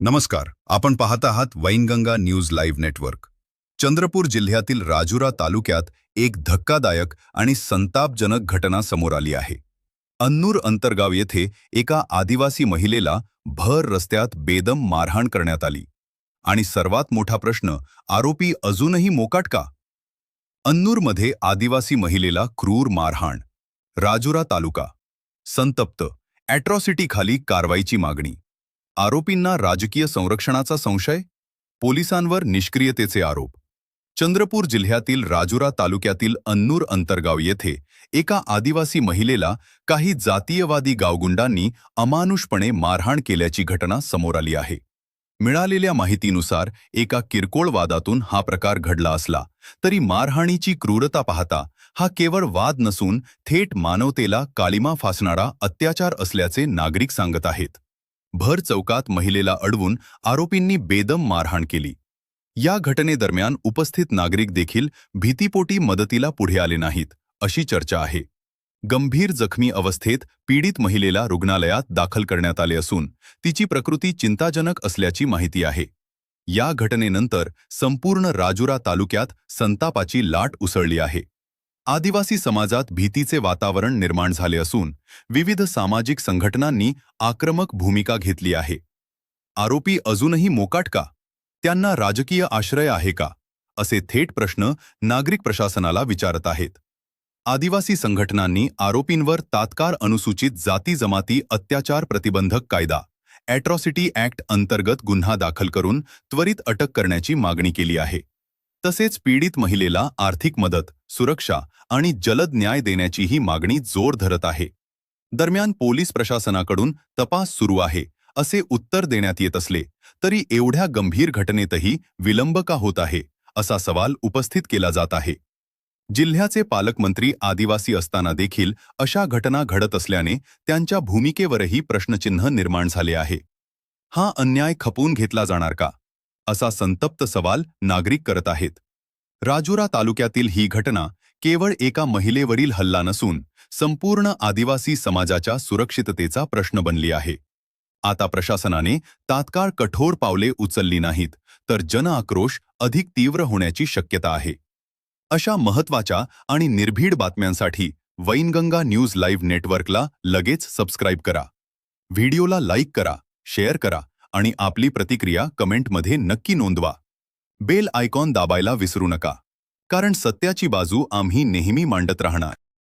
नमस्कार. आपण पाहत आहात Wainganga news live network. Chandrapur जिल्ह्यातील राजुरा तालुक्यात एक धक्कादायक आणि संतापजनक घटना समोर आली आहे. अन्नूर अंतर्गाव येथे एका आदिवासी महिलेला भर रस्त्यात बेदम मारहाण करण्यात आली. आणि सर्वात मोठा प्रश्न, आरोपी अजूनही मोकाट का? अन्नूरमध्ये आदिवासी महिलेला क्रूर मारहाण. राजुरा तालुका संतप्त. ॲट्रॉसिटीखाली कारवाईची मागणी. आरोपींना राजकीय संरक्षणाचा संशय. पोलिसांवर निष्क्रियतेचे आरोप. चंद्रपूर जिल्ह्यातील राजुरा तालुक्यातील अन्नूर अंतर्गाव येथे एका आदिवासी महिलेला काही जातीयवादी गावगुंडांनी अमानुषपणे मारहाण केल्याची घटना समोर आली आहे. मिळालेल्या माहितीनुसार एका किरकोळ वादातून हा प्रकार घडला असला तरी मारहाणीची क्रूरता पाहता हा केवळ वाद नसून थेट मानवतेला काळिमा फासणारा अत्याचार असल्याचे नागरिक सांगत आहेत. भर चौकात महिलेला अडवून आरोपींनी बेदम मारहाण केली. या घटनेदरम्यान उपस्थित नागरिक देखील भीतीपोटी मदतीला पुढे आले नाहीत, अशी चर्चा आहे. गंभीर जखमी अवस्थेत पीडित महिलेला रुग्णालयात दाखल करण्यात आले असून तिची प्रकृती चिंताजनक असल्याची माहिती आहे. या घटनेनंतर संपूर्ण राजुरा तालुक्यात संतापाची लाट उसळली आहे. आदिवासी समाजात भीतीचे वातावरण निर्माण झाले असून विविध सामाजिक संघटनांनी आक्रमक भूमिका घेतली आहे. आरोपी अजूनही मोकाट का? त्यांना राजकीय आश्रय आहे का? असे थेट प्रश्न नागरिक प्रशासनाला विचारत आहेत. आदिवासी संघटनांनी आरोपींवर तात्काळ अनुसूचित जाती जमाती अत्याचार प्रतिबंधक कायदा ॲट्रॉसिटी ॲक्ट अंतर्गत गुन्हा दाखल करून त्वरित अटक करण्याची मागणी केली आहे. तसेच पीडित महिलेला आर्थिक मदत, सुरक्षा आणि जलद न्याय देण्याचीही मागणी जोर धरत आहे. दरम्यान पोलीस प्रशासनाकडून तपास सुरू आहे असे उत्तर देण्यात येत असले तरी एवढ्या गंभीर घटनेतही विलंब का होत आहे, असा सवाल उपस्थित केला जात आहे. जिल्ह्याचे पालकमंत्री आदिवासी असताना देखील अशा घटना घडत असल्याने त्यांच्या भूमिकेवरही प्रश्नचिन्ह निर्माण झाले आहे. हा अन्याय खपवून घेतला जाणार का, असा संतप्त सवाल नागरिक करत आहेत. राजुरा तालुक्यातील ही घटना केवळ एका महिलेवरील हल्ला नसून संपूर्ण आदिवासी समाजाच्या सुरक्षिततेचा प्रश्न बनली आहे. आता प्रशासनाने तात्काळ कठोर पावले उचलली नाहीत तर जनआक्रोश अधिक तीव्र होण्याची शक्यता आहे. अशा महत्त्वाच्या आणि निर्भीड बातम्यांसाठी वैनगंगा न्यूज लाईव्ह नेटवर्कला लगेच सबस्क्राईब करा. व्हिडिओला लाईक करा, शेअर करा आणि आपली प्रतिक्रिया कमेंटमध्ये नक्की नोंदवा. बेल आयकॉन दाबायला विसरू नका, कारण सत्याची बाजू आम्ही नेहमी मांडत राहणार.